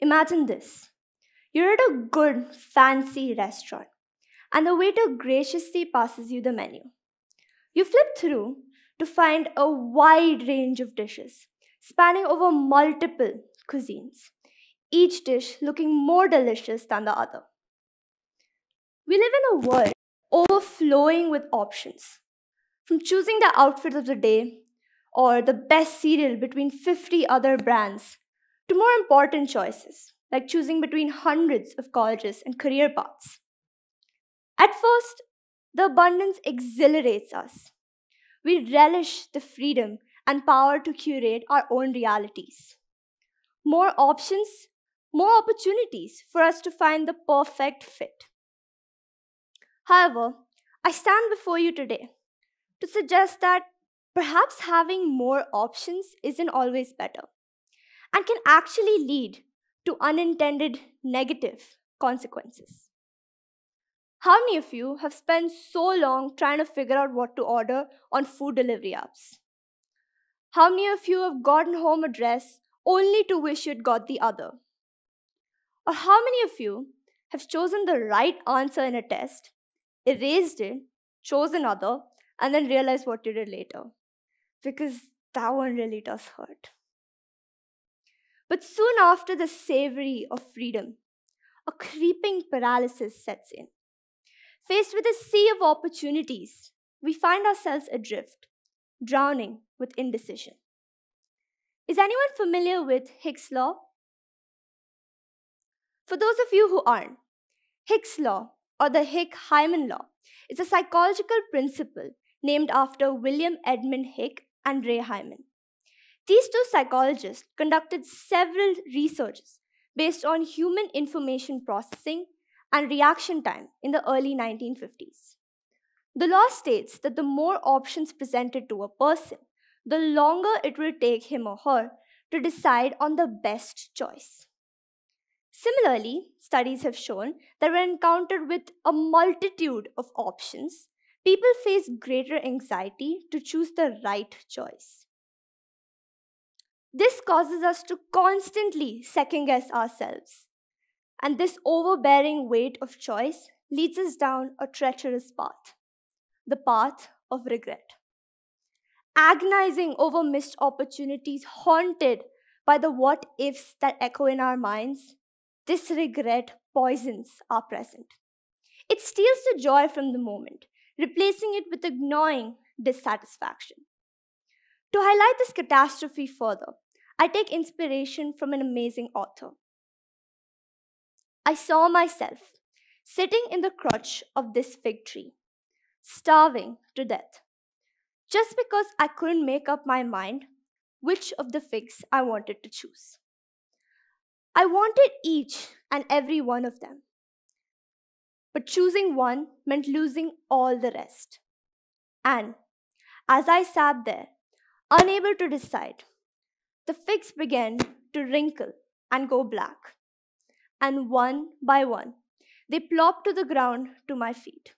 Imagine this. You're at a good, fancy restaurant, and the waiter graciously passes you the menu. You flip through to find a wide range of dishes, spanning over multiple cuisines, each dish looking more delicious than the other. We live in a world overflowing with options, from choosing the outfit of the day or the best cereal between 50 other brands to more important choices like choosing between hundreds of colleges and career paths. At first, the abundance exhilarates us. We relish the freedom and power to curate our own realities. More options, more opportunities for us to find the perfect fit. However, I stand before you today to suggest that perhaps having more options isn't always better and can actually lead to unintended negative consequences. How many of you have spent so long trying to figure out what to order on food delivery apps? How many of you have gotten home a dress only to wish you'd got the other? Or how many of you have chosen the right answer in a test, erased it, chose another, and then realized what you did later? Because that one really does hurt. But soon after the savory of freedom, a creeping paralysis sets in. Faced with a sea of opportunities, we find ourselves adrift, drowning with indecision. Is anyone familiar with Hicks' Law? For those of you who aren't, Hicks' Law, or the Hick-Hyman Law, is a psychological principle named after William Edmund Hick and Ray Hyman. These two psychologists conducted several researches based on human information processing and reaction time in the early 1950s. The law states that the more options presented to a person, the longer it will take him or her to decide on the best choice. Similarly, studies have shown that when encountered with a multitude of options, people face greater anxiety to choose the right choice. This causes us to constantly second guess ourselves, and this overbearing weight of choice leads us down a treacherous path, the path of regret. Agonizing over missed opportunities, haunted by the what ifs that echo in our minds, this regret poisons our present. It steals the joy from the moment, replacing it with a gnawing dissatisfaction. To highlight this catastrophe further, I take inspiration from an amazing author. I saw myself sitting in the crotch of this fig tree, starving to death, just because I couldn't make up my mind which of the figs I wanted to choose. I wanted each and every one of them, but choosing one meant losing all the rest. And as I sat there, unable to decide, the figs began to wrinkle and go black, and one by one, they plopped to the ground to my feet.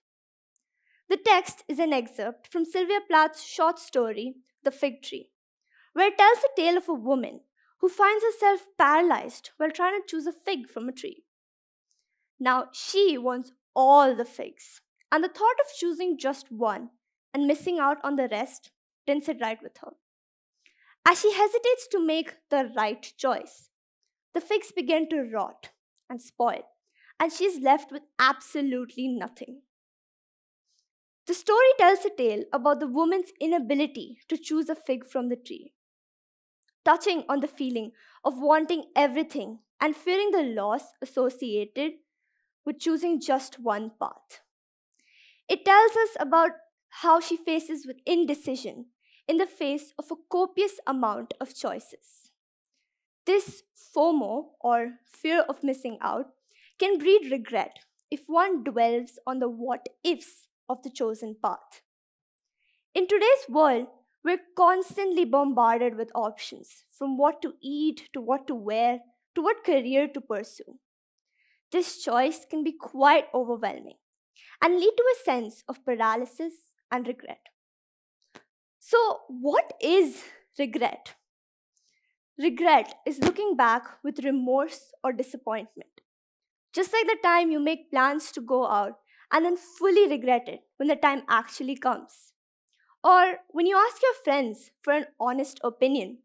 The text is an excerpt from Sylvia Plath's short story, The Fig Tree, where it tells the tale of a woman who finds herself paralyzed while trying to choose a fig from a tree. Now, she wants all the figs, and the thought of choosing just one and missing out on the rest didn't sit right with her. As she hesitates to make the right choice, the figs begin to rot and spoil, and she is left with absolutely nothing. The story tells a tale about the woman's inability to choose a fig from the tree, touching on the feeling of wanting everything and fearing the loss associated with choosing just one path. It tells us about how she faces with indecision in the face of a copious amount of choices. This FOMO, or fear of missing out, can breed regret if one dwells on the what ifs of the chosen path. In today's world, we're constantly bombarded with options, from what to eat to what to wear to what career to pursue. This choice can be quite overwhelming and lead to a sense of paralysis and regret. So, what is regret? Regret is looking back with remorse or disappointment. Just like the time you make plans to go out and then fully regret it when the time actually comes. Or when you ask your friends for an honest opinion,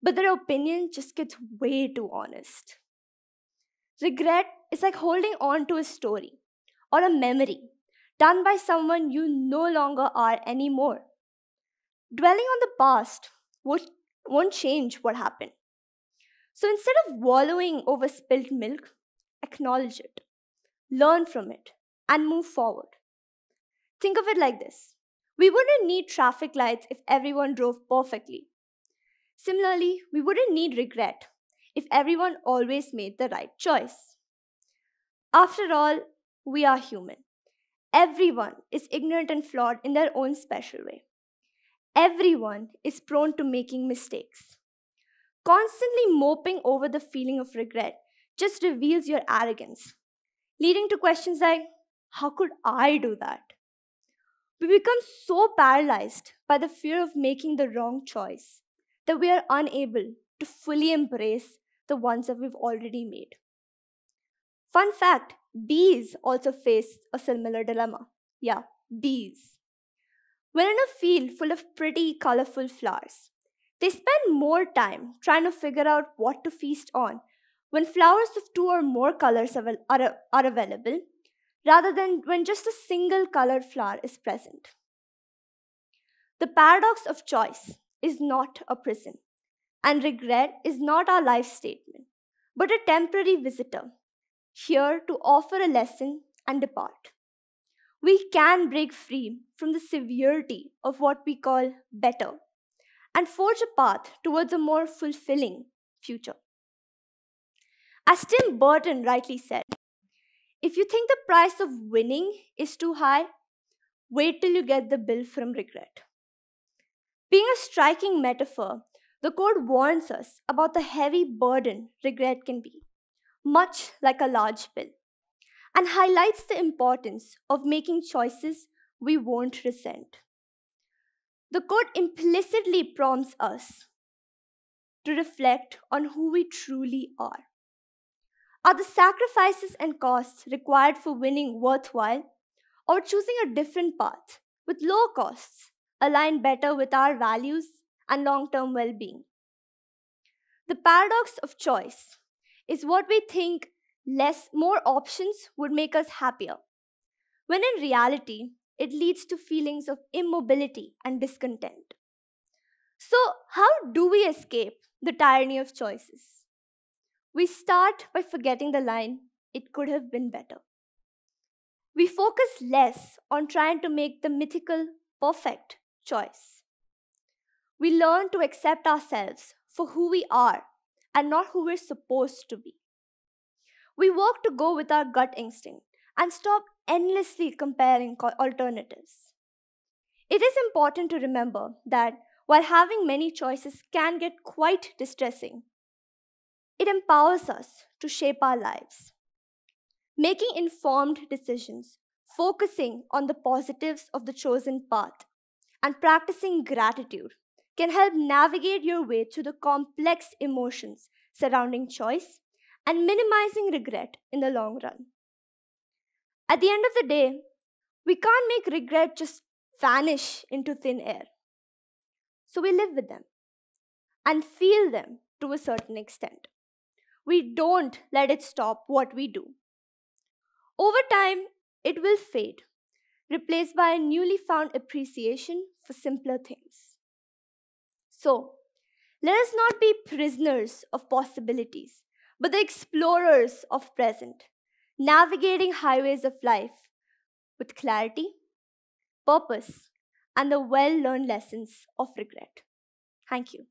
but their opinion just gets way too honest. Regret is like holding on to a story or a memory done by someone you no longer are anymore. Dwelling on the past won't change what happened. So instead of wallowing over spilled milk, acknowledge it, learn from it, and move forward. Think of it like this: we wouldn't need traffic lights if everyone drove perfectly. Similarly, we wouldn't need regret if everyone always made the right choice. After all, we are human. Everyone is ignorant and flawed in their own special way. Everyone is prone to making mistakes. Constantly moping over the feeling of regret just reveals your arrogance, leading to questions like, how could I do that? We become so paralyzed by the fear of making the wrong choice that we are unable to fully embrace the ones that we've already made. Fun fact: bees also face a similar dilemma. Yeah, bees. When in a field full of pretty, colorful flowers, they spend more time trying to figure out what to feast on when flowers of two or more colors are available, rather than when just a single colored flower is present. The paradox of choice is not a prison, and regret is not our life statement, but a temporary visitor, here to offer a lesson and depart. We can break free from the severity of what we call better and forge a path towards a more fulfilling future. As Tim Burton rightly said, if you think the price of winning is too high, wait till you get the bill from regret. Being a striking metaphor, the code warns us about the heavy burden regret can be, much like a large bill, and highlights the importance of making choices we won't resent. The code implicitly prompts us to reflect on who we truly are. Are the sacrifices and costs required for winning worthwhile, or choosing a different path with low costs align better with our values and long term well being? The paradox of choice is what we think more options would make us happier, when in reality, it leads to feelings of immobility and discontent. So, how do we escape the tyranny of choices? We start by forgetting the line, it could have been better. We focus less on trying to make the mythical, perfect choice. We learn to accept ourselves for who we are and not who we're supposed to be. We work to go with our gut instinct and stop endlessly comparing alternatives. It is important to remember that while having many choices can get quite distressing, it empowers us to shape our lives. Making informed decisions, focusing on the positives of the chosen path, and practicing gratitude can help navigate your way through the complex emotions surrounding choice and minimizing regret in the long run. At the end of the day, we can't make regret just vanish into thin air. So we live with them and feel them to a certain extent. We don't let it stop what we do. Over time, it will fade, replaced by a newly found appreciation for simpler things. So, let us not be prisoners of possibilities, but the explorers of present, navigating highways of life with clarity, purpose, and the well learned lessons of regret. Thank you.